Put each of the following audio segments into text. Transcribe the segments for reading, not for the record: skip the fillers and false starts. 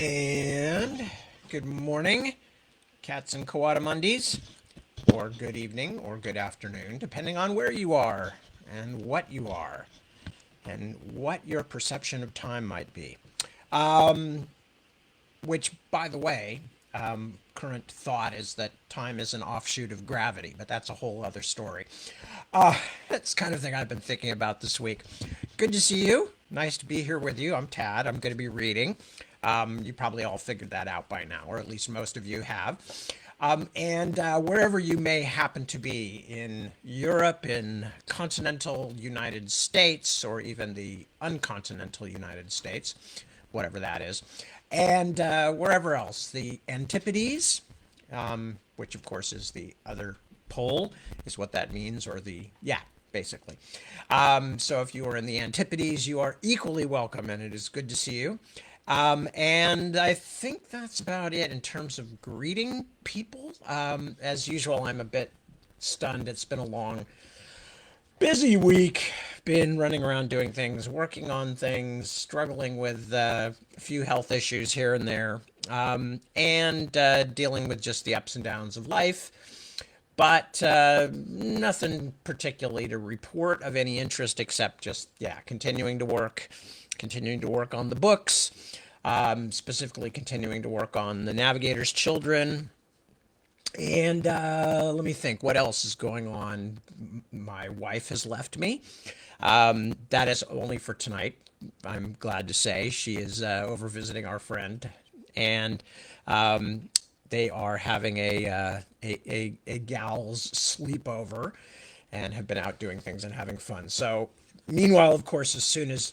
And good morning, cats and coatamundis, or good evening, or good afternoon, depending on where you are, and what you are, and what your perception of time might be. Which, by the way, current thought is that time is an offshoot of gravity, but that's a whole other story. That's kind of thing I've been thinking about this week. Good to see you. Nice to be here with you. I'm Tad. I'm going to be reading. You probably all figured that out by now, or at least most of you have. And wherever you may happen to be in Europe, in continental United States, or even the uncontinental United States, whatever that is, and wherever else, the Antipodes, which of course is the other pole, is what that means, or yeah, basically. So if you are in the Antipodes, you are equally welcome, and it is good to see you. And I think that's about it in terms of greeting people. As usual, I'm a bit stunned. It's been a long, busy week. Been running around doing things, working on things, struggling with a few health issues here and there, and dealing with just the ups and downs of life. But nothing particularly to report of any interest except just, yeah, continuing to work on the books, specifically continuing to work on the Navigator's Children. And let me think, what else is going on? My wife has left me. That is only for tonight. I'm glad to say she is over visiting our friend, and they are having a gal's sleepover, and have been out doing things and having fun. So, meanwhile, of course, as soon as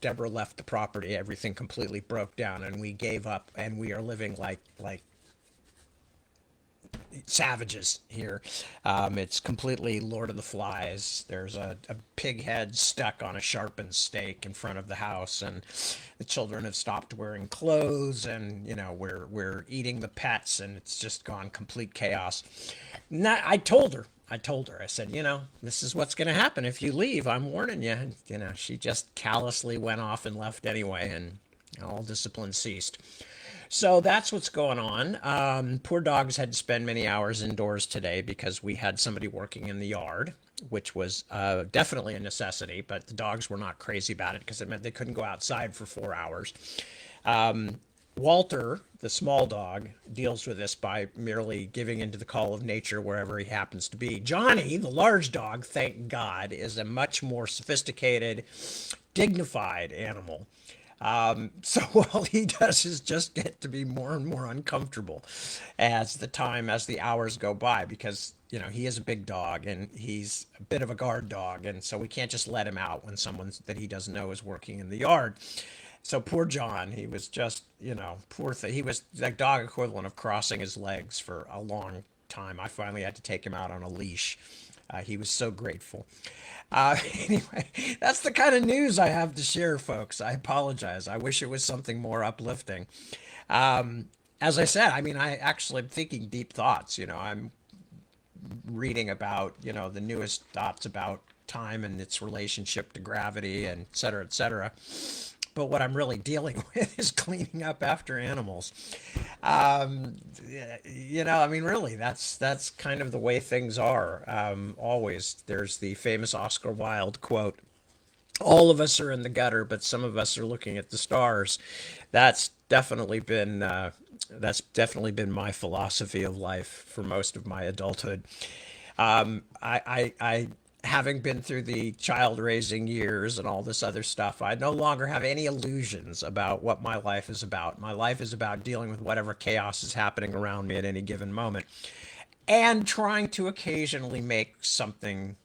Deborah left the property, everything completely broke down, and we gave up, and we are living like savages here. It's completely Lord of the Flies. There's a pig head stuck on a sharpened stake in front of the house, and the children have stopped wearing clothes, and we're eating the pets, and it's just gone complete chaos. I told her. I said, this is what's going to happen if you leave. I'm warning you. She just callously went off and left anyway, and all discipline ceased. So that's what's going on. Poor dogs had to spend many hours indoors today because we had somebody working in the yard, which was definitely a necessity, but the dogs were not crazy about it because it meant they couldn't go outside for 4 hours. Walter, the small dog, deals with this by merely giving into the call of nature wherever he happens to be. Johnny, the large dog, thank God, is a much more sophisticated, dignified animal. So all he does is just get to be more and more uncomfortable as the hours go by, because he is a big dog and he's a bit of a guard dog, and so we can't just let him out when someone that he doesn't know is working in the yard. So poor John, he was just, poor thing. He was the dog equivalent of crossing his legs for a long time. I finally had to take him out on a leash. He was so grateful. Anyway, that's the kind of news I have to share, folks. I apologize. I wish it was something more uplifting. As I said, I mean, I actually am thinking deep thoughts. I'm reading about, the newest thoughts about time and its relationship to gravity, and et cetera, et cetera. But what I'm really dealing with is cleaning up after animals. I mean, really, that's kind of the way things are. Always, there's the famous Oscar Wilde quote: "All of us are in the gutter, but some of us are looking at the stars." That's definitely been my philosophy of life for most of my adulthood. I having been through the child raising years and all this other stuff, I no longer have any illusions about what my life is about. My life is about dealing with whatever chaos is happening around me at any given moment, and trying to occasionally make something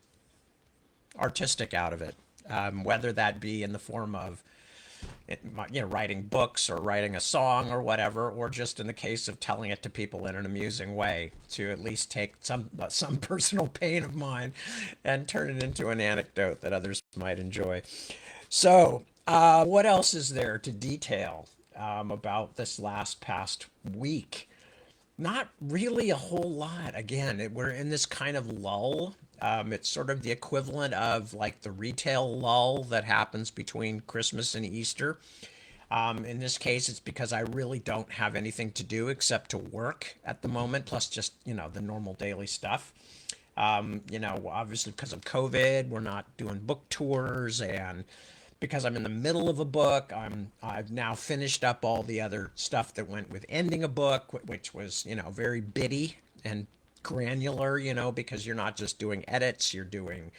artistic out of it, whether that be in the form of writing books or writing a song or whatever, or just in the case of telling it to people in an amusing way, to at least take some personal pain of mine and turn it into an anecdote that others might enjoy. So, what else is there to detail about this past week? Not really a whole lot. Again, we're in this kind of lull. It's sort of the equivalent of like the retail lull that happens between Christmas and Easter. In this case, it's because I really don't have anything to do except to work at the moment, plus just, the normal daily stuff. Obviously because of COVID, we're not doing book tours, and because I'm in the middle of a book, I've now finished up all the other stuff that went with ending a book, which was, very bitty and granular, because you're not just doing edits, you're doing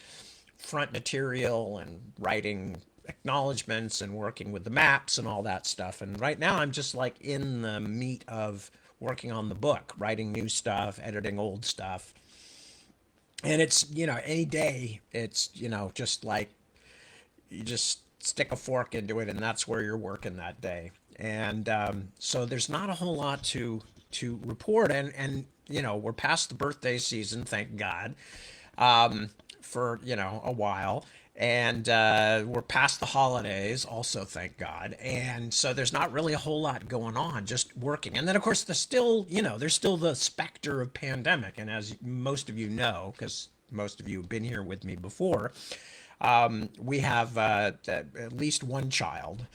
front material and writing acknowledgments and working with the maps and all that stuff. And right now I'm just like in the meat of working on the book, writing new stuff, editing old stuff. And it's, any day it's, just like you just stick a fork into it and that's where you're working that day. And so there's not a whole lot to report. And we're past the birthday season, thank God, for a while, and we're past the holidays also, thank God. And so there's not really a whole lot going on, just working. And then of course there's still the specter of pandemic. And as most of you know, because most of you have been here with me before, we have at least one child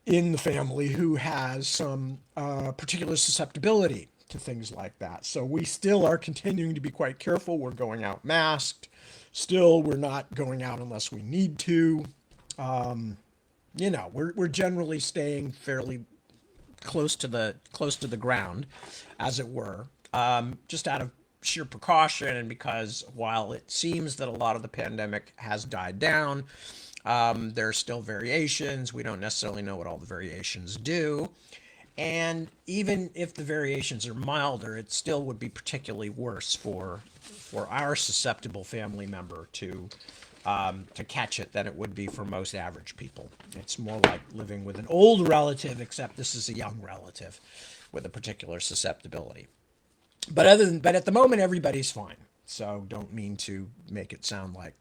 in the family who has some particular susceptibility to things like that. So we still are continuing to be quite careful. We're going out masked. Still, we're not going out unless we need to. We're generally staying fairly close to the ground, as it were, just out of sheer precaution, and because while it seems that a lot of the pandemic has died down, there are still variations. We don't necessarily know what all the variations do. And even if the variations are milder, it still would be particularly worse for our susceptible family member to catch it than it would be for most average people. It's more like living with an old relative, except this is a young relative with a particular susceptibility. But at the moment, everybody's fine. So don't mean to make it sound like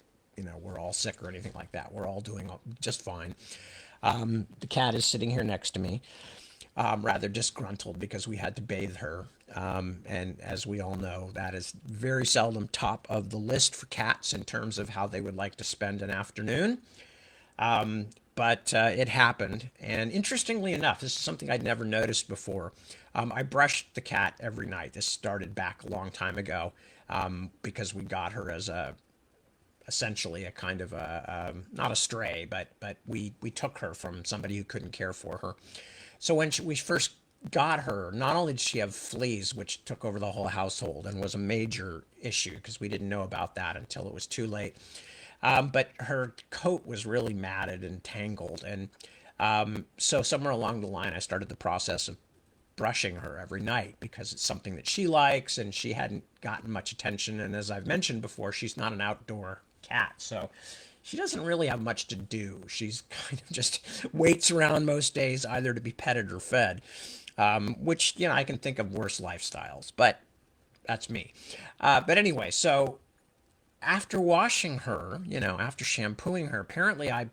we're all sick or anything like that. We're all doing just fine. The cat is sitting here next to me, rather disgruntled because we had to bathe her. And as we all know, that is very seldom top of the list for cats in terms of how they would like to spend an afternoon. But it happened. And interestingly enough, this is something I'd never noticed before. I brushed the cat every night. This started back a long time ago, because we got her as essentially a kind of not a stray, but we took her from somebody who couldn't care for her. So when we first got her, not only did she have fleas, which took over the whole household and was a major issue because we didn't know about that until it was too late. But her coat was really matted and tangled. And so somewhere along the line, I started the process of brushing her every night because it's something that she likes and she hadn't gotten much attention. And as I've mentioned before, she's not an outdoor cat. So she doesn't really have much to do. She's kind of just waits around most days either to be petted or fed, which, I can think of worse lifestyles, but that's me. But anyway, so after washing her, after shampooing her, apparently I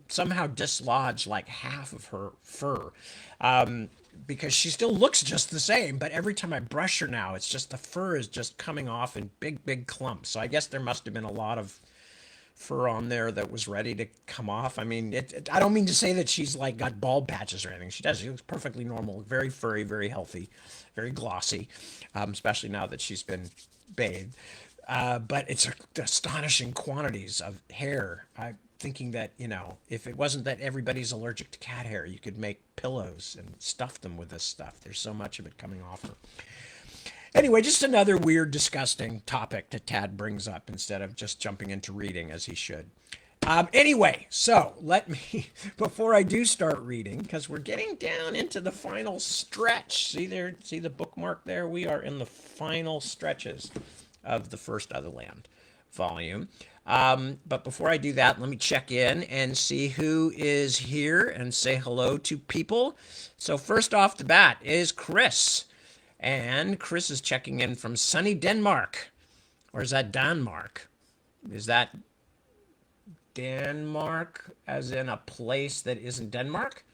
somehow dislodged like half of her fur, because she still looks just the same. But every time I brush her now, it's just the fur is just coming off in big, big clumps. So I guess there must have been a lot of fur on there that was ready to come off. I mean, I don't mean to say that she's like got bald patches or anything. She does. She looks perfectly normal, very furry, very healthy, very glossy, especially now that she's been bathed. But it's astonishing quantities of hair. I'm thinking that, if it wasn't that everybody's allergic to cat hair, you could make pillows and stuff them with this stuff. There's so much of it coming off her. Anyway, just another weird, disgusting topic that Tad brings up instead of just jumping into reading as he should. Anyway, so let me, before I do start reading, because we're getting down into the final stretch. See there, see the bookmark there? We are in the final stretches of the first Otherland volume. But before I do that, let me check in and see who is here and say hello to people. So first off the bat is Chris. And Chris is checking in from sunny Denmark. Or is that Denmark? Is that Denmark as in a place that isn't Denmark?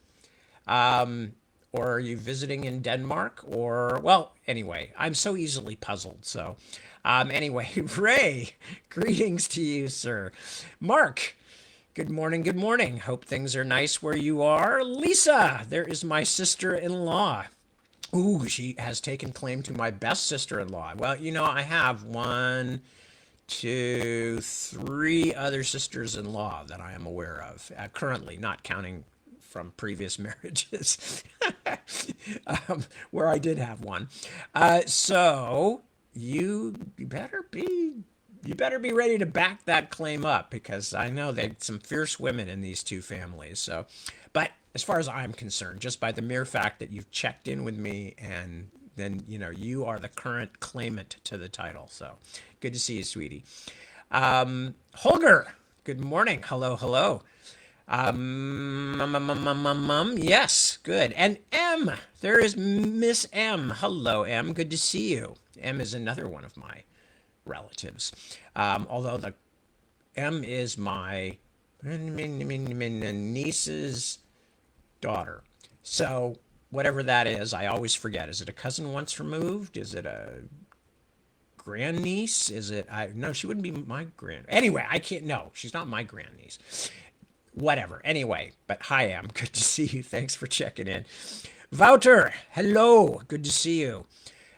Or are you visiting in Denmark? Or, well, anyway, I'm so easily puzzled. So, anyway, Ray, greetings to you, sir. Mark, Good morning. Good morning. Hope things are nice where you are. Lisa, there is my sister in law. Ooh, she has taken claim to my best sister in law. Well, I have one, two, three other sisters in law that I am aware of currently, not counting from previous marriages where I did have one. So you better be ready to back that claim up because I know there's some fierce women in these two families. So, but as far as I'm concerned, just by the mere fact that you've checked in with me and then you are the current claimant to the title. So, good to see you, sweetie. Holger, good morning. Hello, hello. Yes, good. And M, there is Miss M. Hello, M. Good to see you. M is another one of my relatives. Although the M is my niece's daughter. So whatever that is, I always forget. Is it a cousin once removed? Is it a grandniece? Is it? No, she wouldn't be my grand. Anyway, I can't. No, she's not my grandniece. Whatever. Anyway, but hi, Em. Good to see you. Thanks for checking in. Wouter, hello. Good to see you.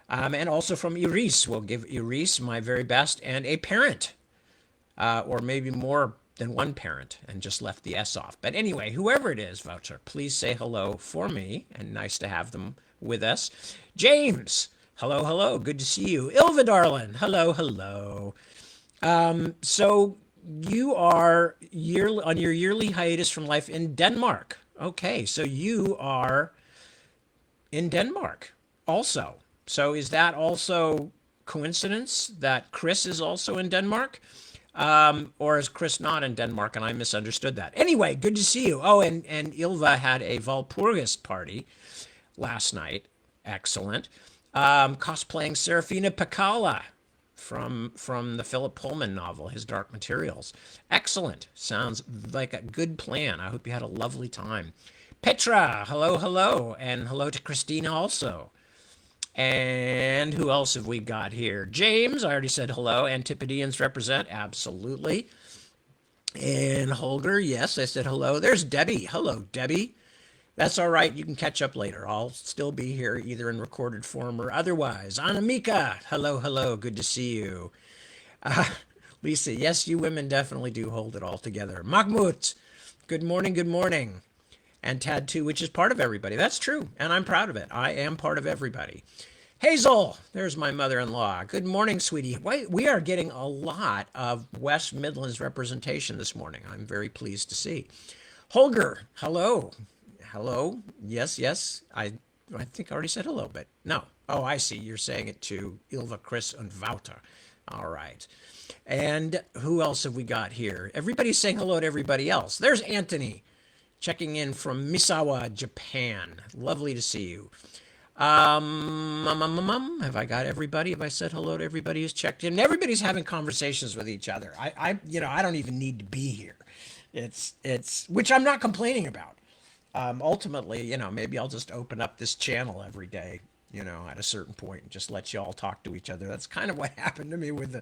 And also from Iris, we'll give Iris my very best and a parent, or maybe more than one parent, and just left the S off. But anyway, whoever it is, Voucher, please say hello for me, and nice to have them with us. James, hello, hello, good to see you. Ilva, darling, hello, hello. So you are on your yearly hiatus from life in Denmark. Okay, so you are in Denmark also. So is that also coincidence that Chris is also in Denmark? Or is Chris not in Denmark and I misunderstood that? Anyway, good to see you. Oh, and Ilva had a Valpurgis party last night. Excellent. Cosplaying Serafina Pacala from the Philip Pullman novel, His Dark Materials. Excellent. Sounds like a good plan. I hope you had a lovely time. Petra, hello, hello. And hello to Christina also. And who else have we got here? James, I already said hello. Antipodeans represent, absolutely. And Holger, yes, I said hello. There's Debbie. Hello, Debbie. That's all right. You can catch up later. I'll still be here either in recorded form or otherwise. Anamika, hello, hello. Good to see you. Lisa, yes, you women definitely do hold it all together. Mahmoud, good morning, good morning. And Tad too, which is part of everybody. That's true, and I'm proud of it. I am part of everybody. Hazel, there's my mother-in-law. Good morning, sweetie. We are getting a lot of West Midlands representation this morning. I'm very pleased to see. Holger, hello. Hello. Yes, yes. I think I already said hello, but no. Oh, I see. You're saying it to Ilva, Chris, and Wouter. All right. And who else have we got here? Everybody's saying hello to everybody else. There's Anthony checking in from Misawa, Japan. Lovely to see you. Have I got everybody? Have I said hello to everybody who's checked in? Everybody's having conversations with each other. I don't even need to be here. It's which I'm not complaining about. Ultimately, maybe I'll just open up this channel every day, at a certain point and just let you all talk to each other. That's kind of what happened to me with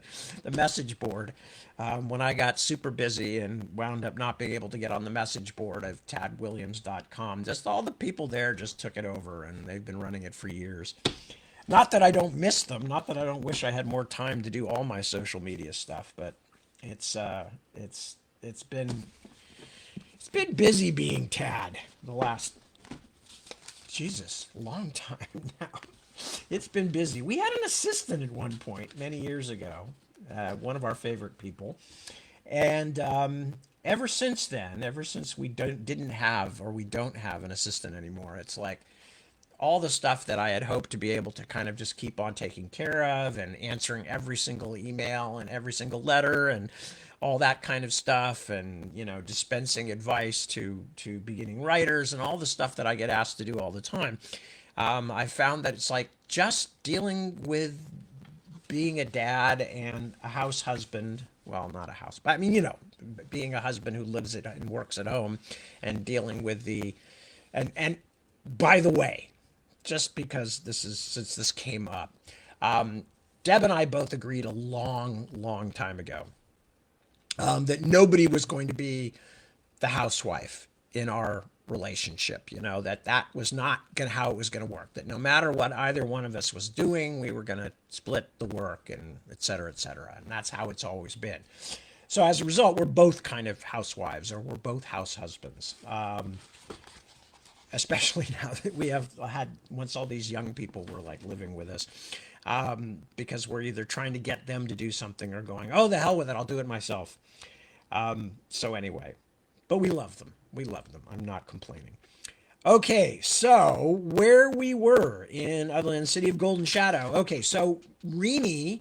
the message board. When I got super busy and wound up not being able to get on the message board of tadwilliams.com, just all the people there just took it over and they've been running it for years. Not that I don't miss them, not that I don't wish I had more time to do all my social media stuff, but it's been busy being Tad the last, Jesus, long time now. It's been busy. We had an assistant at one point many years ago, one of our favorite people. And ever since then, ever since we didn't have or we don't have an assistant anymore, it's like all the stuff that I had hoped to be able to kind of just keep on taking care of and answering every single email and every single letter and all that kind of stuff and dispensing advice to beginning writers and all the stuff that I get asked to do all the time. I found that it's like just dealing with being a dad and a house husband. Well, not a house, but I mean, being a husband who lives at and works at home and dealing with and by the way, just because since this came up, Deb and I both agreed a long, long time ago that nobody was going to be the housewife in our relationship, that was not how it was going to work, that no matter what either one of us was doing, we were going to split the work and et cetera, et cetera. And that's how it's always been. So as a result, we're both kind of housewives, or we're both house husbands. Especially now that we have had, once all these young people were like living with us, because we're either trying to get them to do something or going, oh, the hell with it, I'll do it myself. So anyway, but we love them. We love them. I'm not complaining. Okay, so where we were in Otherland City of Golden Shadow. Okay, so Rini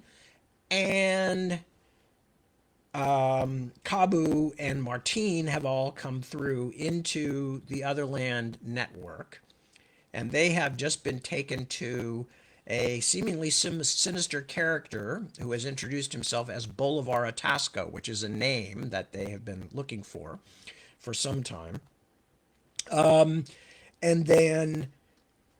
and Kabu and Martine have all come through into the Otherland network, and they have just been taken to a seemingly sinister character who has introduced himself as Bolivar Atasco, which is a name that they have been looking for some time. And then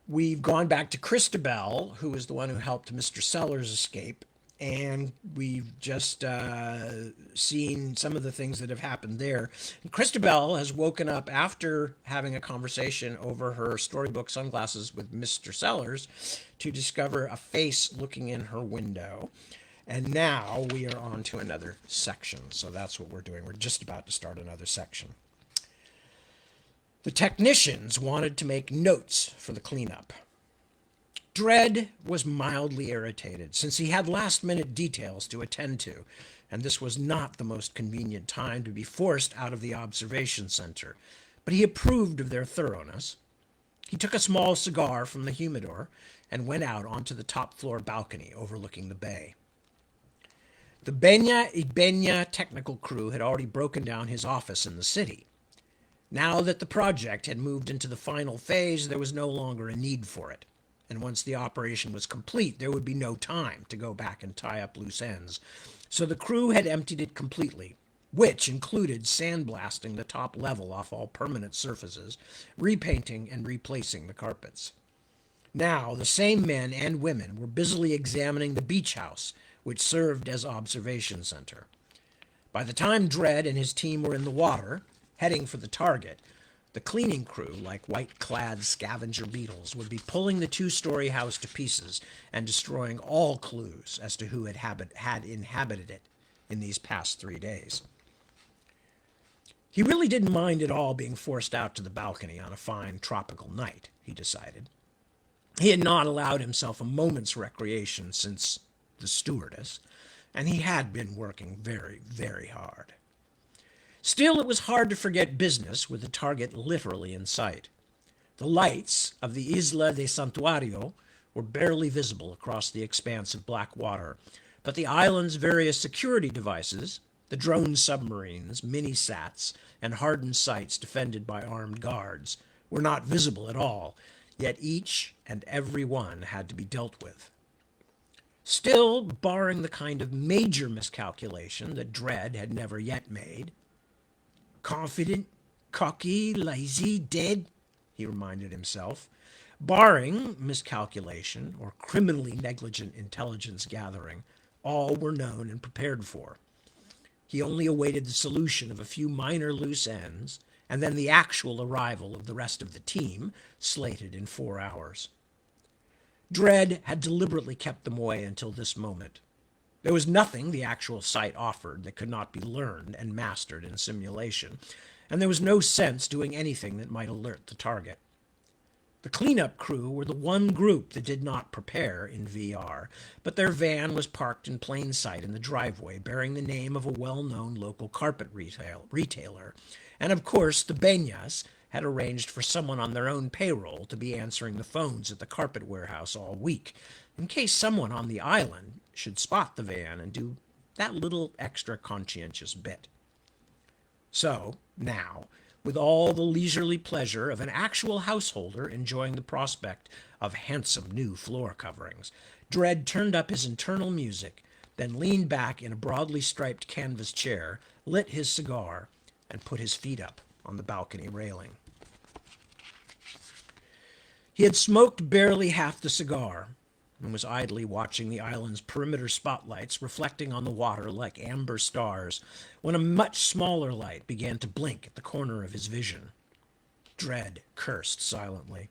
we've gone back to Christabel, who is the one who helped Mr. Sellers escape. And we've just seen some of the things that have happened there. And Christabel has woken up after having a conversation over her storybook sunglasses with Mr. Sellers to discover a face looking in her window. And now we are on to another section. So that's what we're doing. We're just about to start another section. The technicians wanted to make notes for the cleanup. Dredd was mildly irritated, since he had last-minute details to attend to, and this was not the most convenient time to be forced out of the observation center, but he approved of their thoroughness. He took a small cigar from the humidor and went out onto the top-floor balcony overlooking the bay. The Benya y Benya technical crew had already broken down his office in the city. Now that the project had moved into the final phase, there was no longer a need for it. And once the operation was complete, there would be no time to go back and tie up loose ends. So the crew had emptied it completely, which included sandblasting the top level off all permanent surfaces, repainting and replacing the carpets. Now, the same men and women were busily examining the beach house, which served as observation center. By the time Dredd and his team were in the water, heading for the target, the cleaning crew, like white-clad scavenger beetles, would be pulling the two-story house to pieces and destroying all clues as to who had inhabited it in these past 3 days. He really didn't mind at all being forced out to the balcony on a fine tropical night, he decided. He had not allowed himself a moment's recreation since the stewardess, and he had been working very, very hard. Still, it was hard to forget business with the target literally in sight. The lights of the Isla de Santuario were barely visible across the expanse of black water, but the island's various security devices, the drone submarines, mini-sats, and hardened sites defended by armed guards, were not visible at all, yet each and every one had to be dealt with. Still, barring the kind of major miscalculation that Dredd had never yet made, confident, cocky, lazy, dead, he reminded himself. Barring miscalculation or criminally negligent intelligence gathering, all were known and prepared for. He only awaited the solution of a few minor loose ends, and then the actual arrival of the rest of the team, slated in 4 hours. Dredd had deliberately kept them away until this moment. There was nothing the actual site offered that could not be learned and mastered in simulation, and there was no sense doing anything that might alert the target. The cleanup crew were the one group that did not prepare in VR, but their van was parked in plain sight in the driveway, bearing the name of a well-known local carpet retailer, and of course the Benyas had arranged for someone on their own payroll to be answering the phones at the carpet warehouse all week, in case someone on the island should spot the van and do that little extra conscientious bit. So, now, with all the leisurely pleasure of an actual householder enjoying the prospect of handsome new floor coverings, Dredd turned up his internal music, then leaned back in a broadly striped canvas chair, lit his cigar, and put his feet up on the balcony railing. He had smoked barely half the cigar, and was idly watching the island's perimeter spotlights reflecting on the water like amber stars when a much smaller light began to blink at the corner of his vision. Dread cursed silently.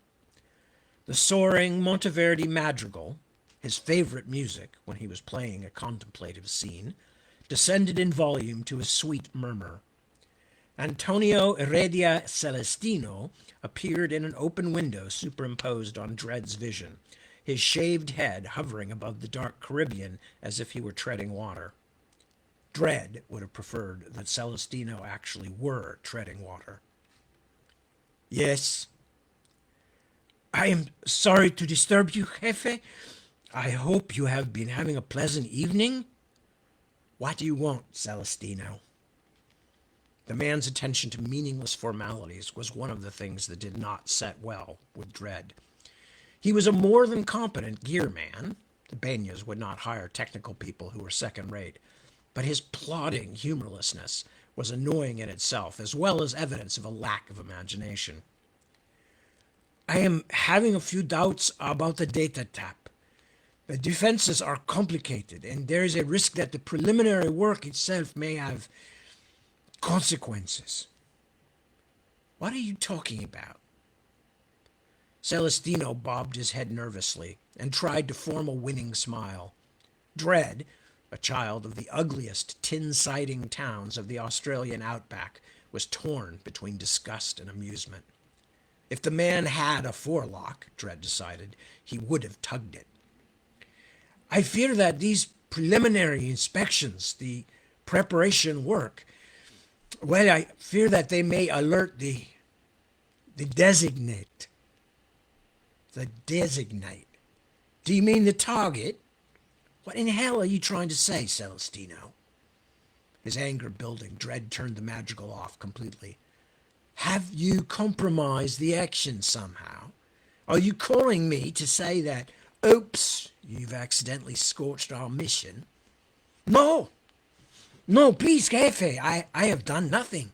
The soaring Monteverdi madrigal, his favorite music when he was playing a contemplative scene, descended in volume to a sweet murmur. Antonio Heredia Celestino appeared in an open window superimposed on Dread's vision, his shaved head hovering above the dark Caribbean as if he were treading water. Dread would have preferred that Celestino actually were treading water. Yes. I am sorry to disturb you, Jefe. I hope you have been having a pleasant evening. What do you want, Celestino? The man's attention to meaningless formalities was one of the things that did not set well with Dread. He was a more than competent gear man. The Benyas would not hire technical people who were second-rate, but his plodding humorlessness was annoying in itself, as well as evidence of a lack of imagination. I am having a few doubts about the data tap. The defenses are complicated, and there is a risk that the preliminary work itself may have consequences. What are you talking about? Celestino bobbed his head nervously and tried to form a winning smile. Dread, a child of the ugliest tin-siding towns of the Australian outback, was torn between disgust and amusement. If the man had a forelock, Dread decided, he would have tugged it. I fear that these preliminary inspections, the preparation work, well, I fear that they may alert the designate. The designate. Do you mean the target? What in hell are you trying to say, Celestino? His anger building, Dread turned the madrigal off completely. Have you compromised the action somehow? Are you calling me to say that, oops, you've accidentally scorched our mission? No, please, Jefe, I have done nothing.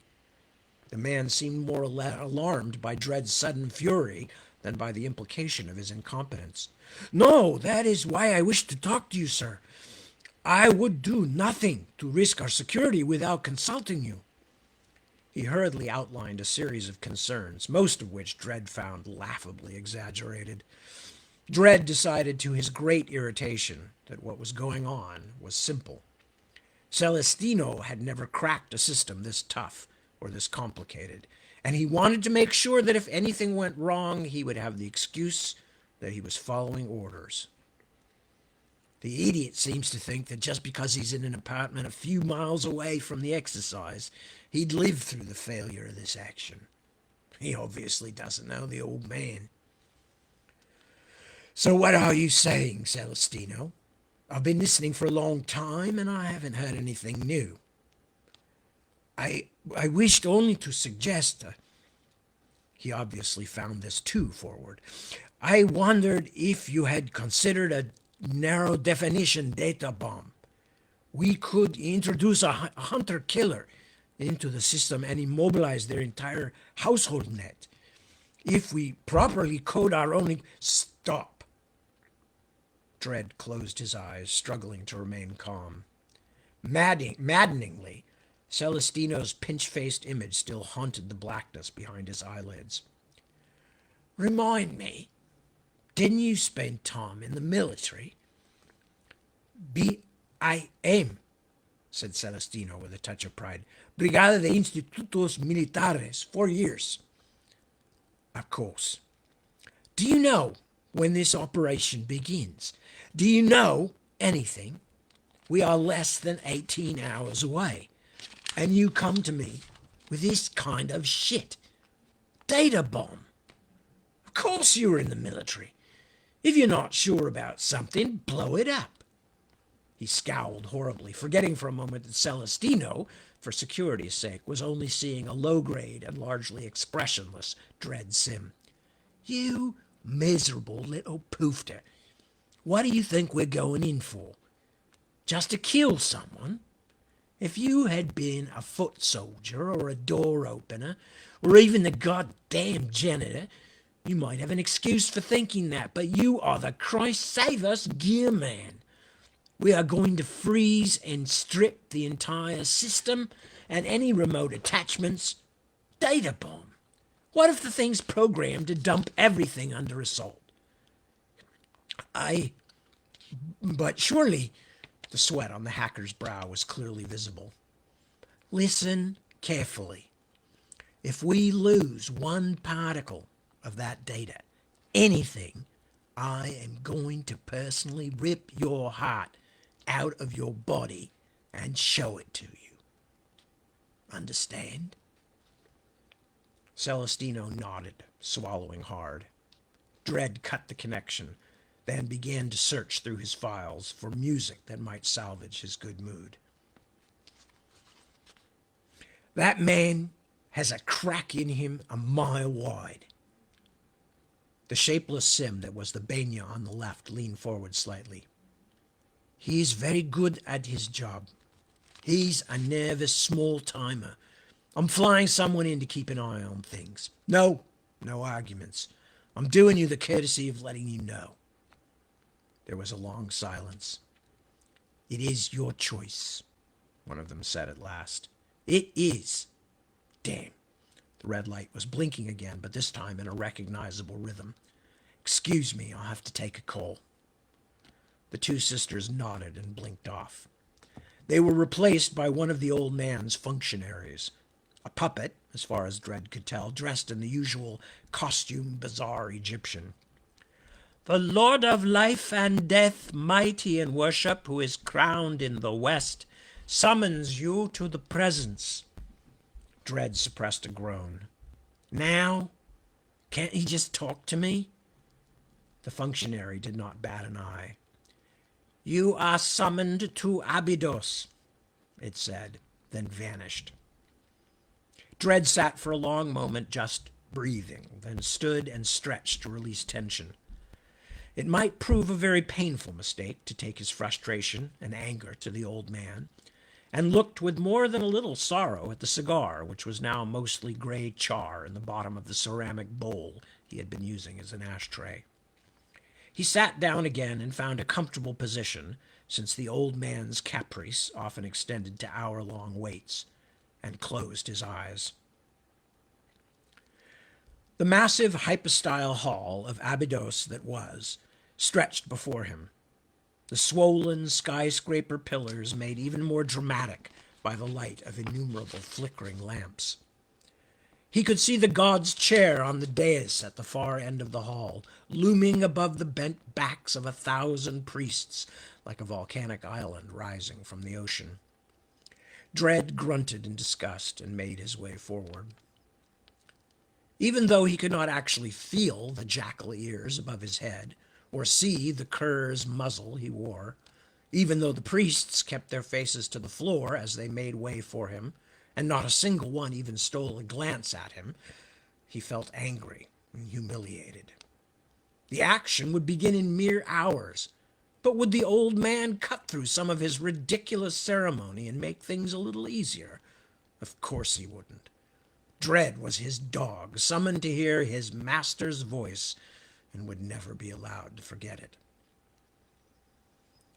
The man seemed more alarmed by Dread's sudden fury than by the implication of his incompetence. No, that is why I wish to talk to you, sir. I would do nothing to risk our security without consulting you. He hurriedly outlined a series of concerns, most of which Dread found laughably exaggerated. Dread decided to his great irritation that what was going on was simple. Celestino had never cracked a system this tough or this complicated, and he wanted to make sure that if anything went wrong, he would have the excuse that he was following orders. The idiot seems to think that just because he's in an apartment a few miles away from the exercise, he'd live through the failure of this action. He obviously doesn't know the old man. So what are you saying, Celestino? I've been listening for a long time, and I haven't heard anything new. I wished only to suggest... He obviously found this too forward. I wondered if you had considered a narrow-definition data bomb. We could introduce a hunter-killer into the system and immobilize their entire household net. If we properly code our own... Stop. Dread closed his eyes, struggling to remain calm. Maddeningly, Celestino's pinch-faced image still haunted the blackness behind his eyelids. Remind me, didn't you spend time in the military? B.I.M., said Celestino with a touch of pride. Brigada de Institutos Militares, 4 years. Of course. Do you know when this operation begins? Do you know anything? We are less than 18 hours away, and you come to me with this kind of shit. Data bomb. Of course you were in the military. If you're not sure about something, blow it up. He scowled horribly, forgetting for a moment that Celestino, for security's sake, was only seeing a low-grade and largely expressionless Dread Sim. You miserable little poofter. What do you think we're going in for? Just to kill someone? If you had been a foot soldier or a door opener or even the goddamn janitor, You might have an excuse for thinking that, but you are the Christ save us gear man. We are going to freeze and strip the entire system and any remote attachments. Data bomb. What if the thing's programmed to dump everything under assault? But surely, The sweat on the hacker's brow was clearly visible. listen carefully. If we lose one particle of that data, anything, I am going to personally rip your heart out of your body and show it to you. Understand? Celestino nodded, swallowing hard. Dread cut the connection, then began to search through his files for music that might salvage his good mood. That man has a crack in him a mile wide. The shapeless sim that was the Benya on the left leaned forward slightly. He's very good at his job. He's a nervous small-timer. I'm flying someone in to keep an eye on things. No arguments. I'm doing you the courtesy of letting you know. There was a long silence. It is your choice, One of them said at last. it is. Damn. The red light was blinking again, but this time in a recognizable rhythm. Excuse me, I'll have to take a call. The two sisters nodded and blinked off. They were replaced by one of the old man's functionaries. A puppet, as far as Dredd could tell, dressed in the usual costume, bizarre Egyptian. The Lord of life and death, mighty in worship, who is crowned in the west, summons you to the presence. Dredd suppressed a groan. Now? Can't he just talk to me? The functionary did not bat an eye. You are summoned to Abydos, it said, then vanished. Dredd sat for a long moment just breathing, then stood and stretched to release tension. It might prove a very painful mistake to take his frustration and anger to the old man, and looked with more than a little sorrow at the cigar, which was now mostly gray char in the bottom of the ceramic bowl he had been using as an ashtray. He sat down again and found a comfortable position, since the old man's caprice often extended to hour-long waits, and closed his eyes. The massive hypostyle hall of Abydos that was stretched before him, the swollen skyscraper pillars made even more dramatic by the light of innumerable flickering lamps. He could see the god's chair on the dais at the far end of the hall, looming above the bent backs of 1,000 priests, like a volcanic island rising from the ocean. Dredd grunted in disgust and made his way forward. Even though he could not actually feel the jackal ears above his head, or see the cur's muzzle he wore, even though the priests kept their faces to the floor as they made way for him, and not a single one even stole a glance at him, he felt angry and humiliated. The action would begin in mere hours, but would the old man cut through some of his ridiculous ceremony and make things a little easier? Of course he wouldn't. Dredd was his dog, summoned to hear his master's voice, and would never be allowed to forget it.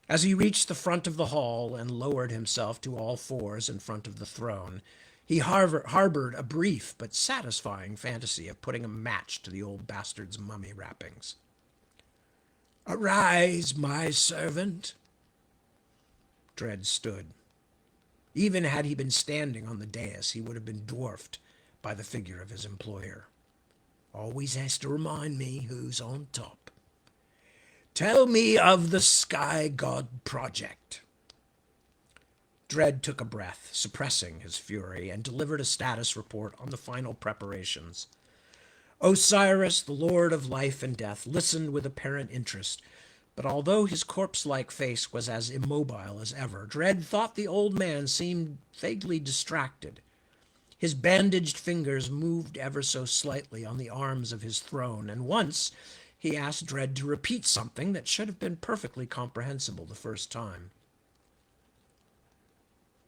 As he reached the front of the hall and lowered himself to all fours in front of the throne, he harbored a brief but satisfying fantasy of putting a match to the old bastard's mummy wrappings. Arise, my servant. Dredd stood. Even had he been standing on the dais, he would have been dwarfed by the figure of his employer. Always has to remind me who's on top. Tell me of the Sky God Project. Dredd took a breath, suppressing his fury, and delivered a status report on the final preparations. Osiris, the Lord of Life and Death, listened with apparent interest, but although his corpse-like face was as immobile as ever, Dredd thought the old man seemed vaguely distracted. His bandaged fingers moved ever so slightly on the arms of his throne, and once he asked Dredd to repeat something that should have been perfectly comprehensible the first time.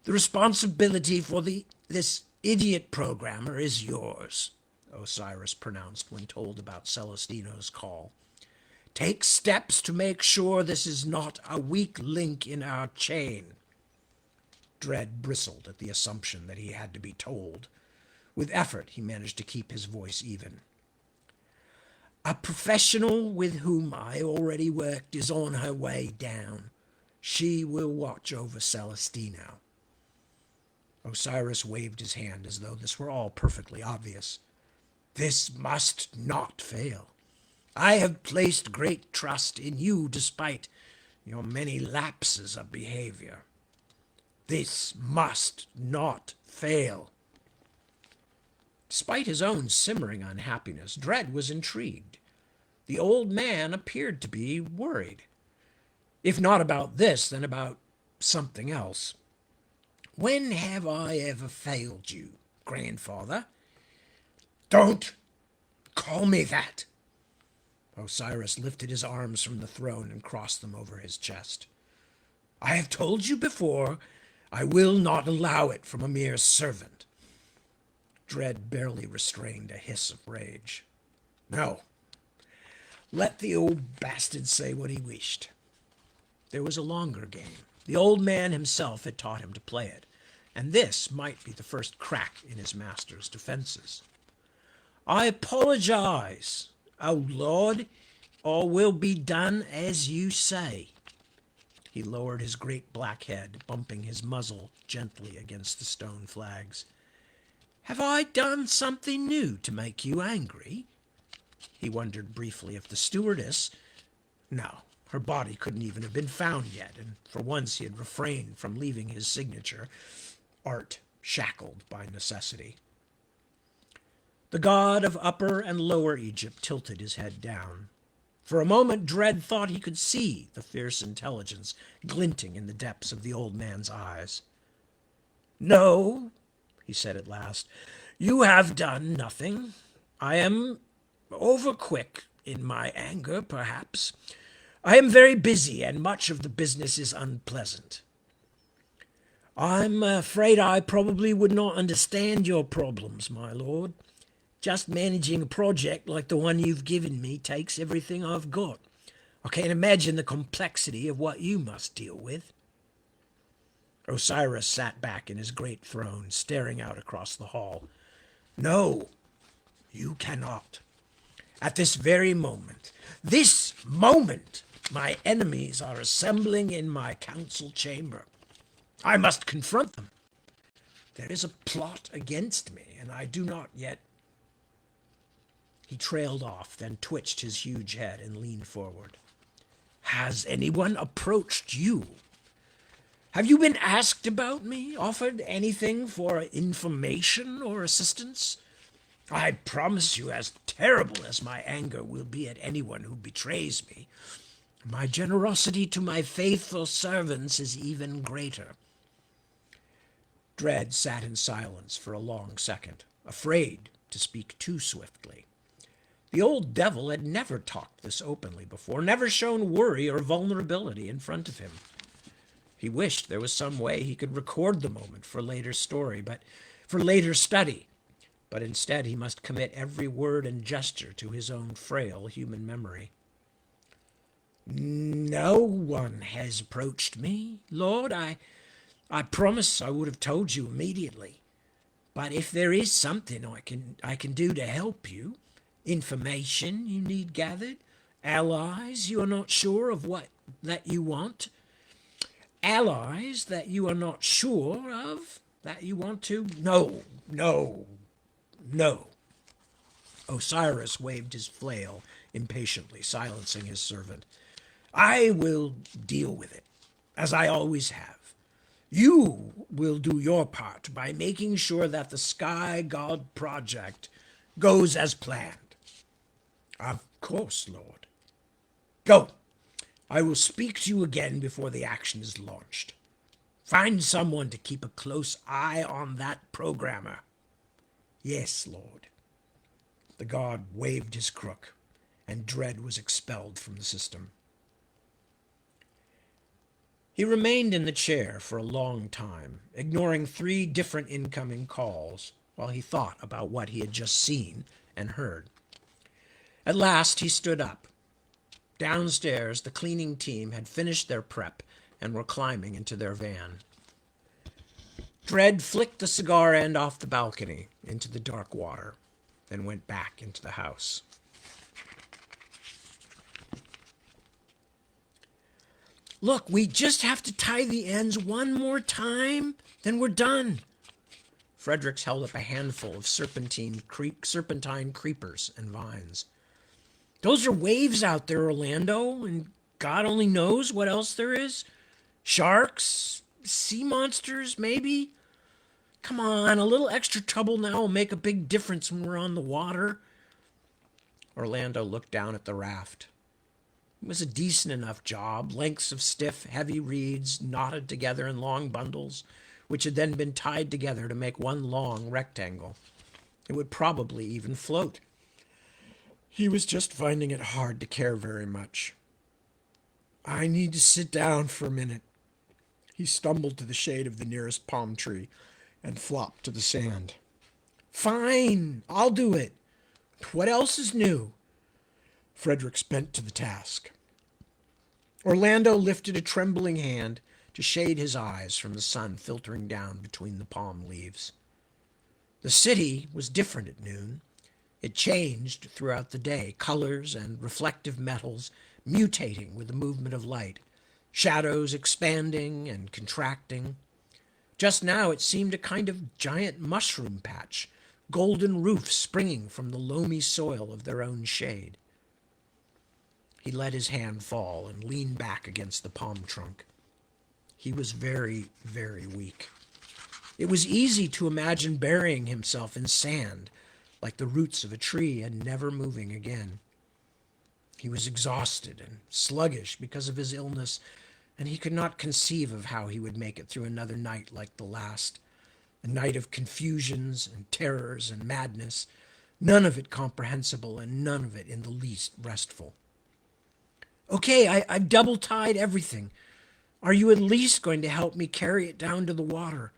The responsibility for this idiot programmer is yours, Osiris pronounced when told about Celestino's call. Take steps to make sure this is not a weak link in our chain. Dread bristled at the assumption that he had to be told. With effort, he managed to keep his voice even. A professional with whom I already worked is on her way down. She will watch over Celestino. Osiris waved his hand as though this were all perfectly obvious. This must not fail. I have placed great trust in you despite your many lapses of behavior. This must not fail. Despite his own simmering unhappiness, Dread was intrigued. The old man appeared to be worried. If not about this, then about something else. When have I ever failed you, grandfather? Don't call me that. Osiris lifted his arms from the throne and crossed them over his chest. I have told you before, I will not allow it from a mere servant. Dread barely restrained a hiss of rage. No. Let the old bastard say what he wished. There was a longer game. The old man himself had taught him to play it, and this might be the first crack in his master's defenses. I apologize, O Lord. All will be done as you say. He lowered his great black head, bumping his muzzle gently against the stone flags. Have I done something new to make you angry? He wondered briefly if the stewardess... No, her body couldn't even have been found yet, and for once he had refrained from leaving his signature, art shackled by necessity. The god of Upper and Lower Egypt tilted his head down. For a moment, Dread thought he could see the fierce intelligence glinting in the depths of the old man's eyes. No, he said at last, you have done nothing. I am overquick in my anger, perhaps. I am very busy, and much of the business is unpleasant. I'm afraid I probably would not understand your problems, my lord. Just managing a project like the one you've given me takes everything I've got. I can't imagine the complexity of what you must deal with. Osiris sat back in his great throne, staring out across the hall. No, you cannot. At this very moment, my enemies are assembling in my council chamber. I must confront them. There is a plot against me, and I do not yet... He trailed off, then twitched his huge head and leaned forward. Has anyone approached you? Have you been asked about me, offered anything for information or assistance? I promise you, as terrible as my anger will be at anyone who betrays me, my generosity to my faithful servants is even greater. Dread sat in silence for a long second, afraid to speak too swiftly. The old devil had never talked this openly before, never shown worry or vulnerability in front of him. He wished there was some way he could record the moment for later study, but instead he must commit every word and gesture to his own frail human memory. No one has approached me, Lord. I promise I would have told you immediately. But if there is something I can do to help you, information you need gathered, allies you are not sure of that you want, allies that you are not sure of that you want to... No. Osiris waved his flail impatiently, silencing his servant. I will deal with it, as I always have. You will do your part by making sure that the Sky God project goes as planned. Of course, Lord. Go. I will speak to you again before the action is launched. Find someone to keep a close eye on that programmer. Yes, Lord. The god waved his crook, and Dread was expelled from the system. He remained in the chair for a long time, ignoring 3 different incoming calls, while he thought about what he had just seen and heard. At last he stood up. Downstairs, the cleaning team had finished their prep and were climbing into their van. Fred flicked the cigar end off the balcony into the dark water, then went back into the house. Look, we just have to tie the ends one more time, then we're done. Fredericks held up a handful of serpentine creepers and vines. Those are waves out there, Orlando, and God only knows what else there is. Sharks, sea monsters, maybe. Come on, a little extra trouble now will make a big difference when we're on the water. Orlando looked down at the raft. It was a decent enough job, lengths of stiff, heavy reeds knotted together in long bundles, which had then been tied together to make one long rectangle. It would probably even float. He was just finding it hard to care very much. I need to sit down for a minute. He stumbled to the shade of the nearest palm tree and flopped to the sand. Fine, I'll do it. What else is new? Fredericks bent to the task. Orlando lifted a trembling hand to shade his eyes from the sun filtering down between the palm leaves. The city was different at noon. It changed throughout the day, colors and reflective metals mutating with the movement of light, shadows expanding and contracting. Just now it seemed a kind of giant mushroom patch, golden roofs springing from the loamy soil of their own shade. He let his hand fall and leaned back against the palm trunk. He was very, very weak. It was easy to imagine burying himself in sand, like the roots of a tree, and never moving again. He was exhausted and sluggish because of his illness, and he could not conceive of how he would make it through another night like the last, a night of confusions and terrors and madness, none of it comprehensible and none of it in the least restful. Okay, I've double-tied everything. Are you at least going to help me carry it down to the water?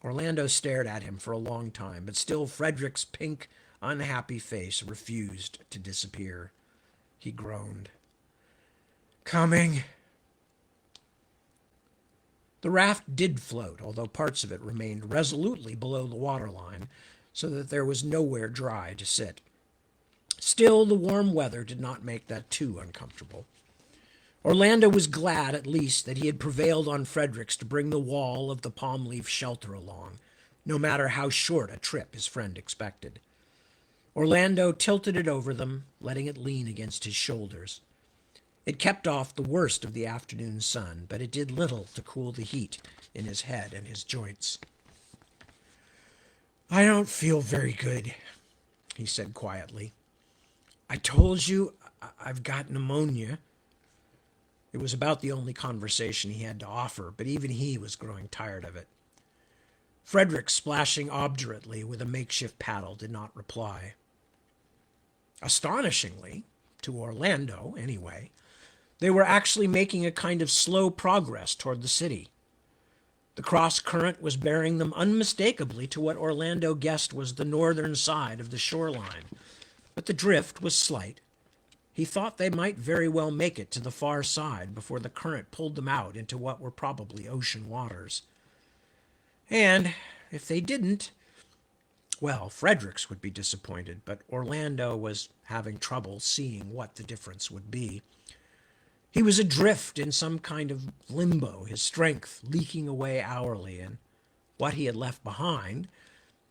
Orlando stared at him for a long time, but still Frederick's pink, unhappy face refused to disappear. He groaned. Coming. The raft did float, although parts of it remained resolutely below the waterline, so that there was nowhere dry to sit. Still, the warm weather did not make that too uncomfortable. Orlando was glad, at least, that he had prevailed on Fredericks to bring the wall of the palm leaf shelter along, no matter how short a trip his friend expected. Orlando tilted it over them, letting it lean against his shoulders. It kept off the worst of the afternoon sun, but it did little to cool the heat in his head and his joints. I don't feel very good, he said quietly. I told you I've got pneumonia. It was about the only conversation he had to offer, but even he was growing tired of it. Frederick, splashing obdurately with a makeshift paddle, did not reply. Astonishingly, to Orlando anyway, they were actually making a kind of slow progress toward the city. The cross current was bearing them unmistakably to what Orlando guessed was the northern side of the shoreline, but the drift was slight. He thought they might very well make it to the far side before the current pulled them out into what were probably ocean waters. And if they didn't, well, Fredericks would be disappointed, but Orlando was having trouble seeing what the difference would be. He was adrift in some kind of limbo, his strength leaking away hourly, and what he had left behind,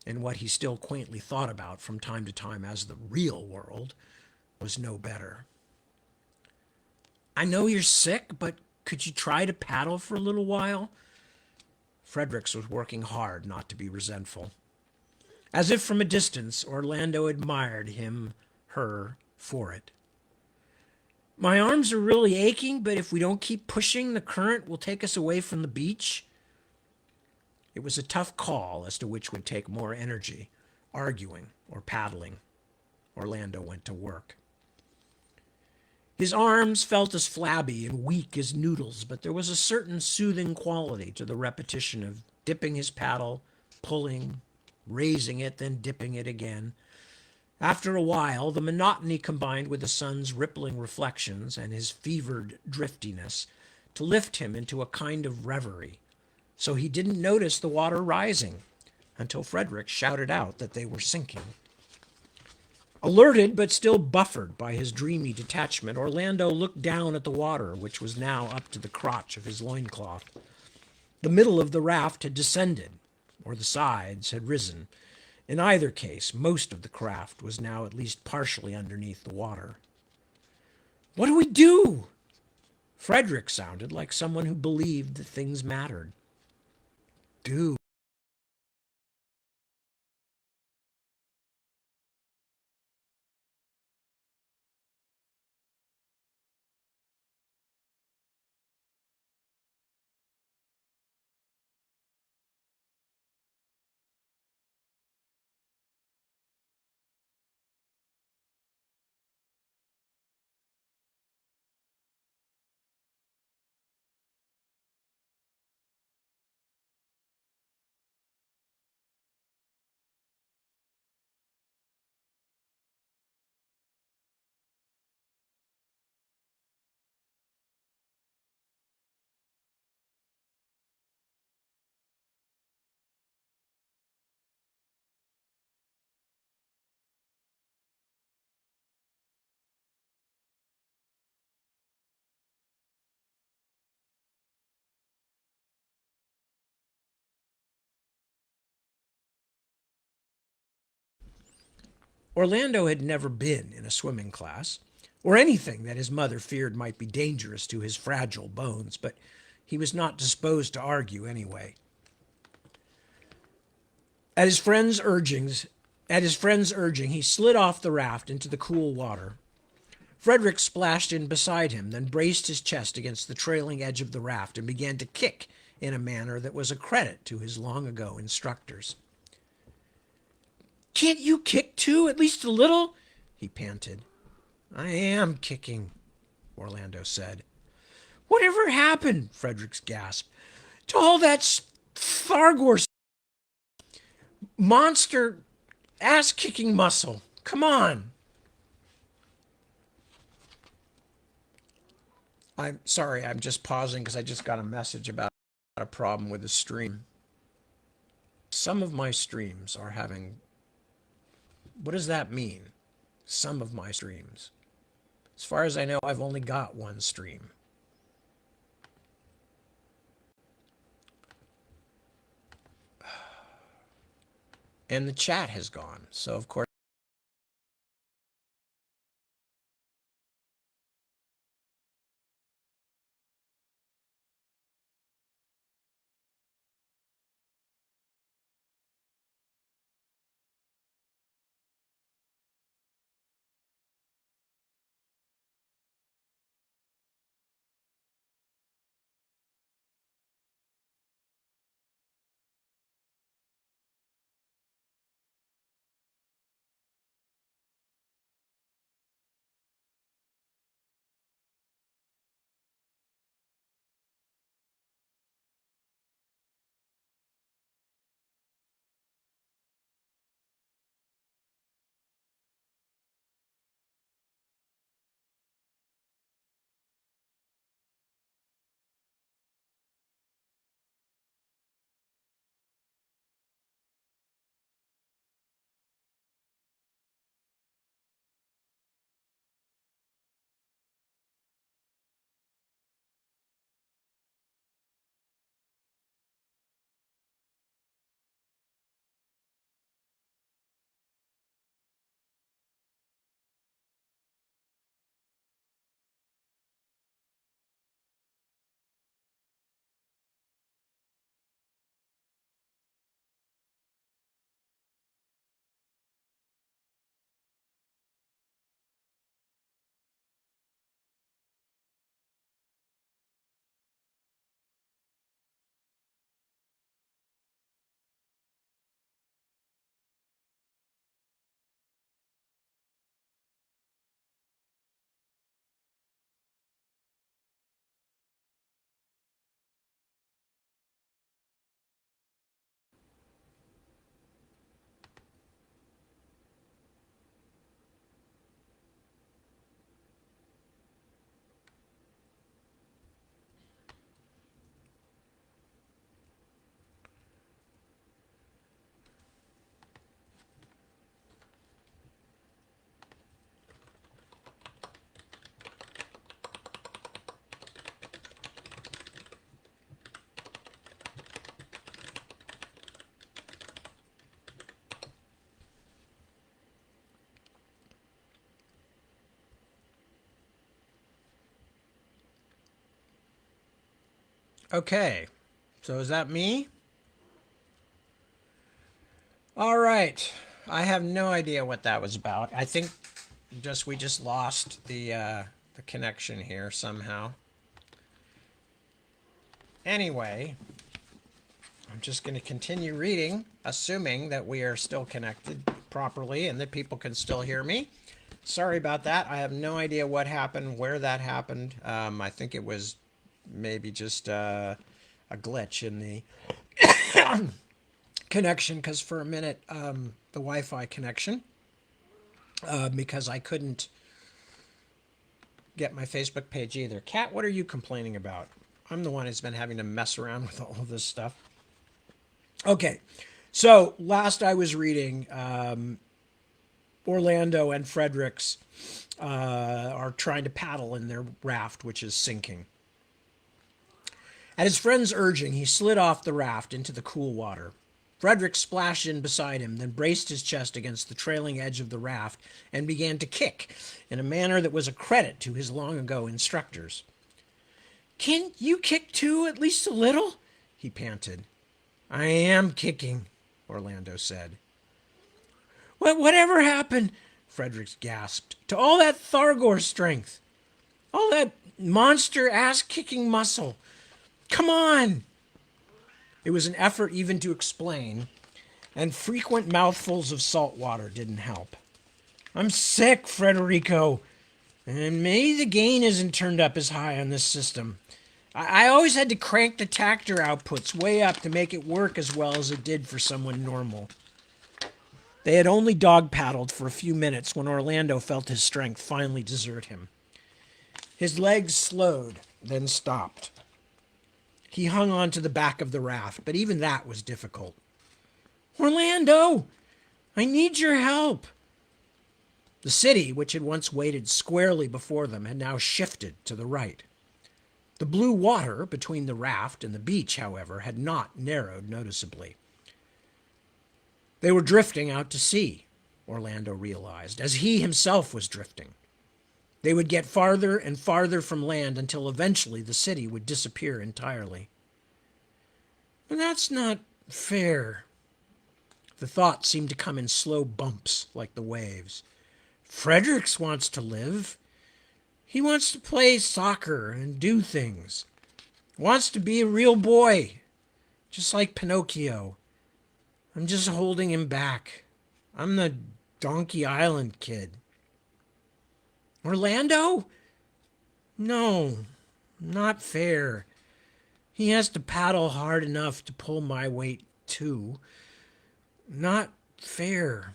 and what he still quaintly thought about from time to time as the real world, was no better. I know you're sick, but could you try to paddle for a little while? Fredericks was working hard not to be resentful. As if from a distance, Orlando admired him, her, for it. My arms are really aching, but if we don't keep pushing, the current will take us away from the beach. It was a tough call as to which would take more energy, arguing or paddling. Orlando went to work. His arms felt as flabby and weak as noodles, but there was a certain soothing quality to the repetition of dipping his paddle, pulling, raising it, then dipping it again. After a while, the monotony combined with the sun's rippling reflections and his fevered driftiness to lift him into a kind of reverie, so he didn't notice the water rising until Frederick shouted out that they were sinking. Alerted but still buffered by his dreamy detachment, Orlando looked down at the water, which was now up to the crotch of his loincloth. The middle of the raft had descended, or the sides had risen. In either case, most of the craft was now at least partially underneath the water. What do we do? Frederick sounded like someone who believed that things mattered. Do. Orlando had never been in a swimming class, or anything that his mother feared might be dangerous to his fragile bones, but he was not disposed to argue anyway. At his friend's urgings, at his friend's urging, he slid off the raft into the cool water. Frederick splashed in beside him, then braced his chest against the trailing edge of the raft and began to kick in a manner that was a credit to his long ago instructors. Can't you kick too, at least a little? He panted. I am kicking, Orlando said. Whatever happened? Fredericks gasped. To all that Thargor monster ass kicking muscle. Come on. I'm sorry, I'm just pausing because I just got a message about a problem with the stream. Some of my streams are having. What does that mean? Some of my streams. As far as I know, I've only got one stream. And the chat has gone. So, of course, Okay, so is that me? All right. I have no idea what that was about. I think just we just lost the connection here somehow. Anyway, I'm just going to continue reading, assuming that we are still connected properly and that people can still hear me. Sorry about that. I have no idea what happened, where that happened. I think it was maybe just a glitch in the connection, because for a minute, the Wi-Fi connection, because I couldn't get my Facebook page either. Kat, what are you complaining about? I'm the one who's been having to mess around with all of this stuff. Okay, so last I was reading, Orlando and Fredericks are trying to paddle in their raft, which is sinking. At his friend's urging, he slid off the raft into the cool water. Frederick splashed in beside him, then braced his chest against the trailing edge of the raft and began to kick in a manner that was a credit to his long ago instructors. "Can you kick too, at least a little?" he panted. "I am kicking," Orlando said. "Whatever happened," Fredericks gasped, "to all that Thargor strength? All that monster ass-kicking muscle? Come on!" It was an effort even to explain, and frequent mouthfuls of salt water didn't help. "I'm sick, Frederico, and maybe the gain isn't turned up as high on this system. I always had to crank the tactor outputs way up to make it work as well as it did for someone normal." They had only dog paddled for a few minutes when Orlando felt his strength finally desert him. His legs slowed, then stopped. He hung on to the back of the raft, but even that was difficult. "Orlando, I need your help." The city, which had once waited squarely before them, had now shifted to the right. The blue water between the raft and the beach, however, had not narrowed noticeably. They were drifting out to sea, Orlando realized, as he himself was drifting. They would get farther and farther from land until eventually the city would disappear entirely. "But that's not fair." The thought seemed to come in slow bumps like the waves. "Fredericks wants to live. He wants to play soccer and do things. Wants to be a real boy, just like Pinocchio. I'm just holding him back. I'm the Donkey Island kid." "Orlando? No, not fair. He has to paddle hard enough to pull my weight, too. Not fair."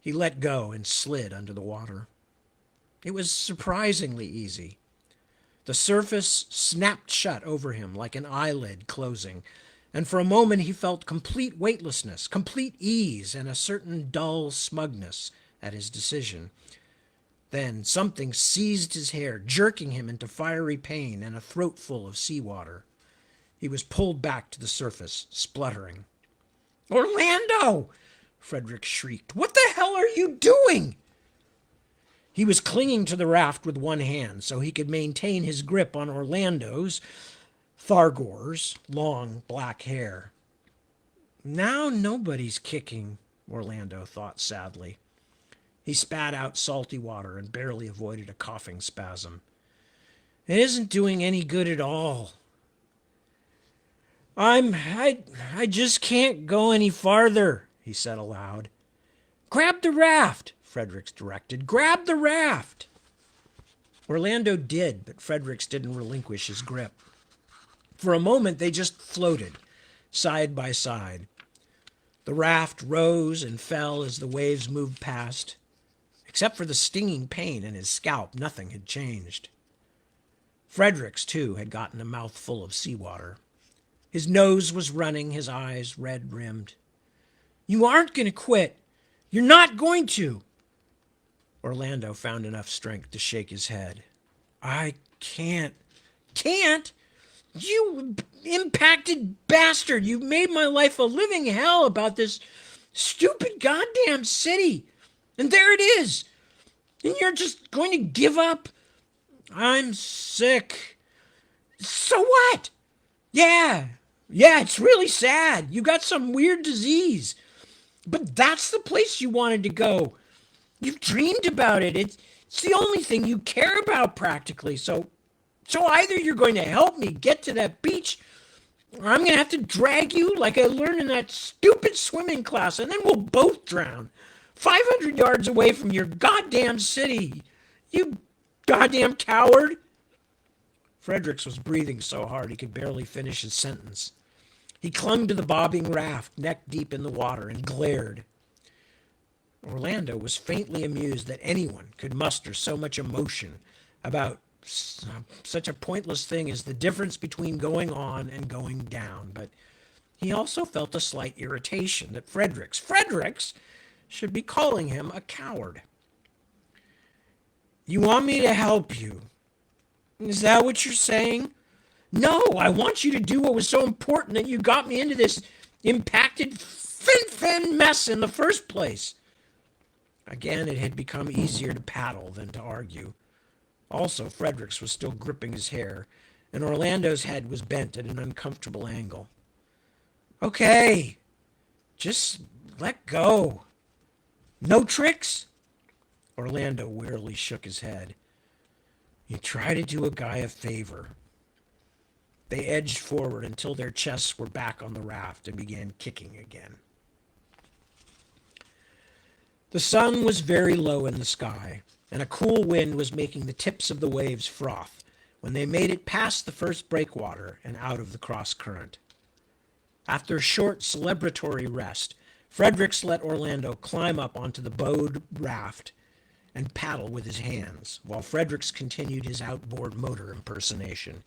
He let go and slid under the water. It was surprisingly easy. The surface snapped shut over him like an eyelid closing, and for a moment he felt complete weightlessness, complete ease, and a certain dull smugness at his decision. Then something seized his hair, jerking him into fiery pain and a throatful of seawater. He was pulled back to the surface, spluttering. "Orlando!" Frederick shrieked. "What the hell are you doing?" He was clinging to the raft with one hand so he could maintain his grip on Orlando's, Thargor's, long black hair. "Now nobody's kicking," Orlando thought sadly. He spat out salty water and barely avoided a coughing spasm. "It isn't doing any good at all. I just can't go any farther," he said aloud. "Grab the raft," Fredericks directed. "Grab the raft." Orlando did, but Fredericks didn't relinquish his grip. For a moment they just floated, side by side. The raft rose and fell as the waves moved past. Except for the stinging pain in his scalp, nothing had changed. Fredericks, too, had gotten a mouthful of seawater. His nose was running, his eyes red-rimmed. "You aren't going to quit. You're not going to." Orlando found enough strength to shake his head. "I can't." "Can't? You impacted bastard! You've made my life a living hell about this stupid goddamn city. And there it is. And you're just going to give up? I'm sick. So what? Yeah. Yeah, it's really sad. You got some weird disease. But that's the place you wanted to go. You've dreamed about it. It's the only thing you care about practically. So either you're going to help me get to that beach, or I'm going to have to drag you like I learned in that stupid swimming class, and then we'll both drown. 500 yards away from your goddamn city. You goddamn coward. Fredericks was breathing so hard he could barely finish his sentence. He clung to the bobbing raft, neck deep in the water, and glared. Orlando was faintly amused that anyone could muster so much emotion about such a pointless thing as the difference between going on and going down, but he also felt a slight irritation that Fredericks should be calling him a coward. You want me to help you? Is that what you're saying? No, I want you to do what was so important that you got me into this impacted fin mess in the first place. Again, it had become easier to paddle than to argue. Also, Fredericks was still gripping his hair, and Orlando's head was bent at an uncomfortable angle. Okay, just let go. No tricks? Orlando wearily shook his head. You try to do a guy a favor. They edged forward until their chests were back on the raft and began kicking again. The sun was very low in the sky, and a cool wind was making the tips of the waves froth when they made it past the first breakwater and out of the cross current. After a short celebratory rest, Fredericks let Orlando climb up onto the bowed raft and paddle with his hands, while Fredericks continued his outboard motor impersonation.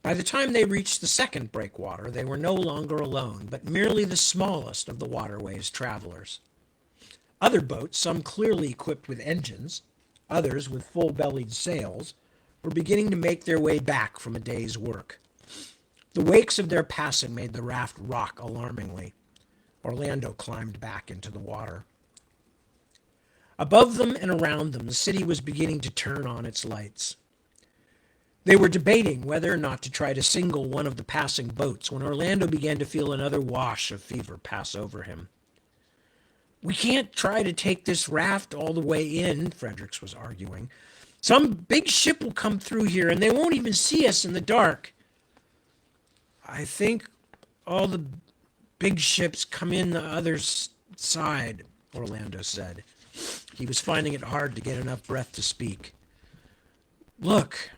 By the time they reached the second breakwater, they were no longer alone, but merely the smallest of the waterway's travelers. Other boats, some clearly equipped with engines, others with full-bellied sails, were beginning to make their way back from a day's work. The wakes of their passing made the raft rock alarmingly. Orlando climbed back into the water. Above them and around them, the city was beginning to turn on its lights. They were debating whether or not to try to single one of the passing boats when Orlando began to feel another wash of fever pass over him. We can't try to take this raft all the way in, Fredericks was arguing. Some big ship will come through here and they won't even see us in the dark. I think all the big ships come in the other side, Orlando said. He was finding it hard to get enough breath to speak. Look.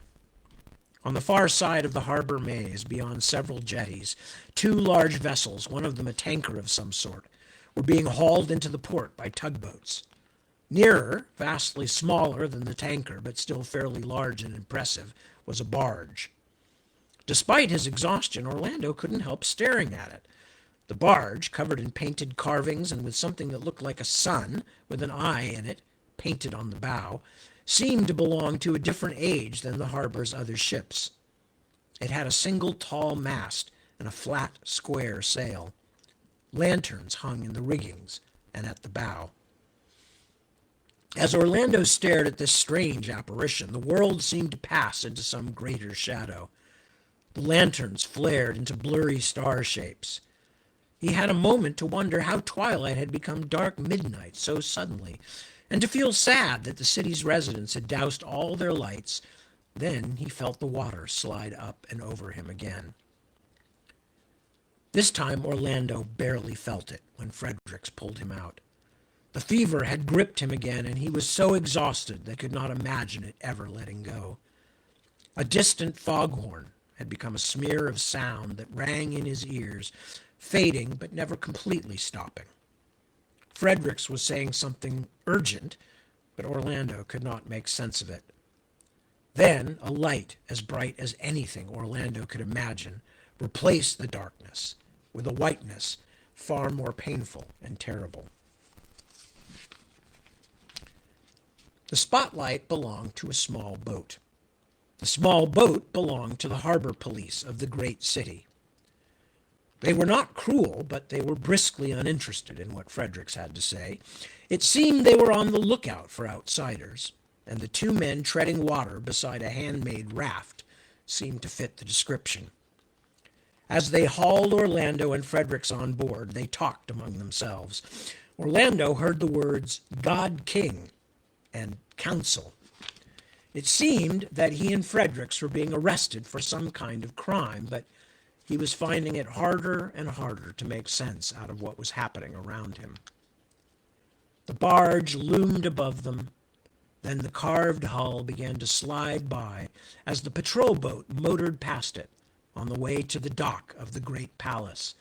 On the far side of the harbor maze, beyond several jetties, two large vessels, one of them a tanker of some sort, were being hauled into the port by tugboats. Nearer, vastly smaller than the tanker, but still fairly large and impressive, was a barge. Despite his exhaustion, Orlando couldn't help staring at it. The barge, covered in painted carvings and with something that looked like a sun with an eye in it, painted on the bow, seemed to belong to a different age than the harbor's other ships. It had a single tall mast and a flat, square sail. Lanterns hung in the riggings and at the bow. As Orlando stared at this strange apparition, the world seemed to pass into some greater shadow. The lanterns flared into blurry star shapes. He had a moment to wonder how twilight had become dark midnight so suddenly, and to feel sad that the city's residents had doused all their lights. Then he felt the water slide up and over him again. This time Orlando barely felt it when Fredericks pulled him out. The fever had gripped him again, and he was so exhausted they could not imagine it ever letting go. A distant foghorn had become a smear of sound that rang in his ears, fading but never completely stopping. Fredericks was saying something urgent, but Orlando could not make sense of it. Then a light as bright as anything Orlando could imagine replaced the darkness with a whiteness far more painful and terrible. The spotlight belonged to a small boat. The small boat belonged to the harbor police of the great city. They were not cruel, but they were briskly uninterested in what Fredericks had to say. It seemed they were on the lookout for outsiders, and the two men treading water beside a handmade raft seemed to fit the description. As they hauled Orlando and Fredericks on board, they talked among themselves. Orlando heard the words God King and Council. It seemed that he and Fredericks were being arrested for some kind of crime, but he was finding it harder and harder to make sense out of what was happening around him. The barge loomed above them. Then the carved hull began to slide by as the patrol boat motored past it on the way to the dock of the great palace.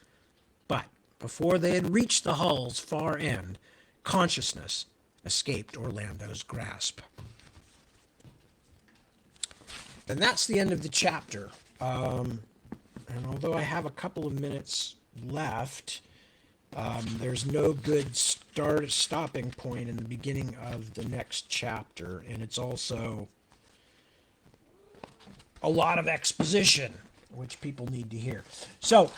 But before they had reached the hull's far end, consciousness escaped Orlando's grasp. And that's the end of the chapter. And although I have a couple of minutes left, there's no good stopping point in the beginning of the next chapter, and it's also a lot of exposition, which people need to hear. So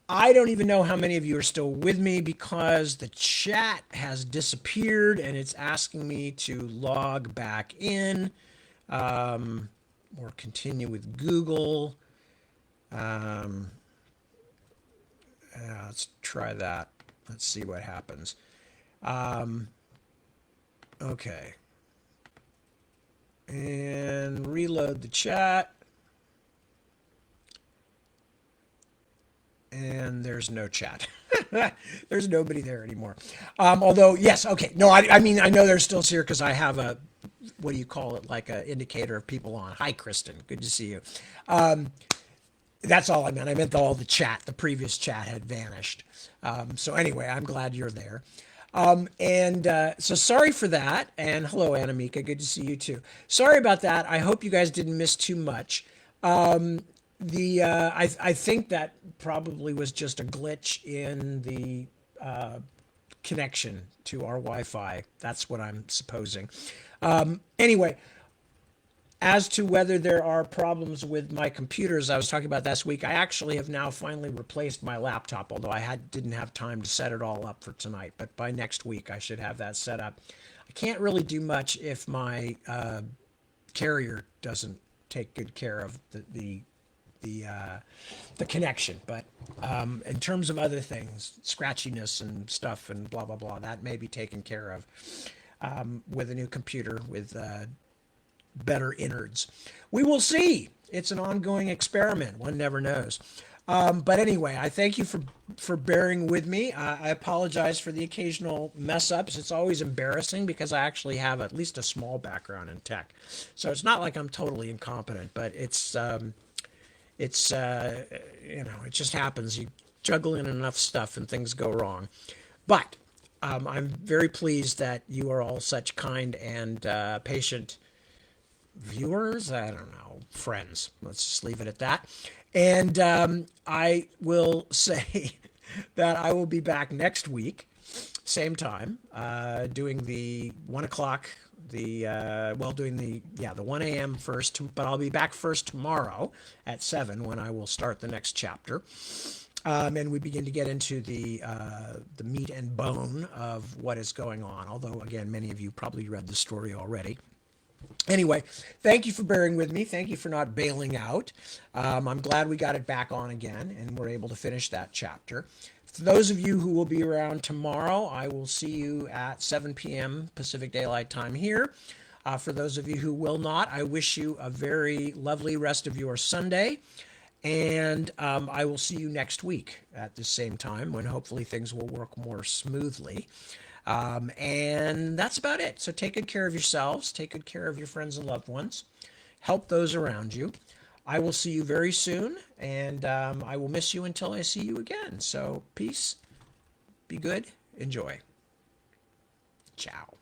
I don't even know how many of you are still with me because the chat has disappeared, and it's asking me to log back in or continue with Google. Let's try that. Let's see what happens. Okay. And reload the chat. And there's no chat. There's nobody there anymore. Although, yes, okay. No, I mean, I know they're still here because I have a, what do you call it, like an indicator of people on. Hi, Kristen. Good to see you. That's all I meant. I meant all the chat. The previous chat had vanished. So anyway, I'm glad you're there. So sorry for that. And hello, Anamika. Good to see you too. Sorry about that. I hope you guys didn't miss too much. I think that probably was just a glitch in the connection to our Wi-Fi. That's what I'm supposing. Anyway, as to whether there are problems with my computers, I was talking about last week, I actually have now finally replaced my laptop, although I didn't have time to set it all up for tonight. But by next week, I should have that set up. I can't really do much if my carrier doesn't take good care of the connection. But in terms of other things, scratchiness and stuff and blah, blah, blah, that may be taken care of with a new computer with better innards. We will see. It's an ongoing experiment. One never knows. But anyway, I thank you for bearing with me. I apologize for the occasional mess ups. It's always embarrassing because I actually have at least a small background in tech. So it's not like I'm totally incompetent, but it just happens. You juggle in enough stuff and things go wrong. But I'm very pleased that you are all such kind and patient viewers. I don't know, friends. Let's just leave it at that. And I will say that I will be back next week, same time, doing the 1 o'clock, doing the 1 a.m. first, but I'll be back first tomorrow at 7 when I will start the next chapter. And we begin to get into the meat and bone of what is going on. Although, again, many of you probably read the story already. Anyway, thank you for bearing with me. Thank you for not bailing out. I'm glad we got it back on again and we're able to finish that chapter. For those of you who will be around tomorrow, I will see you at 7 p.m. Pacific Daylight Time here. For those of you who will not, I wish you a very lovely rest of your Sunday. And I will see you next week at the same time when hopefully things will work more smoothly. And that's about it. So take good care of yourselves. Take good care of your friends and loved ones. Help those around you. I will see you very soon, and I will miss you until I see you again. So peace, be good, enjoy. Ciao.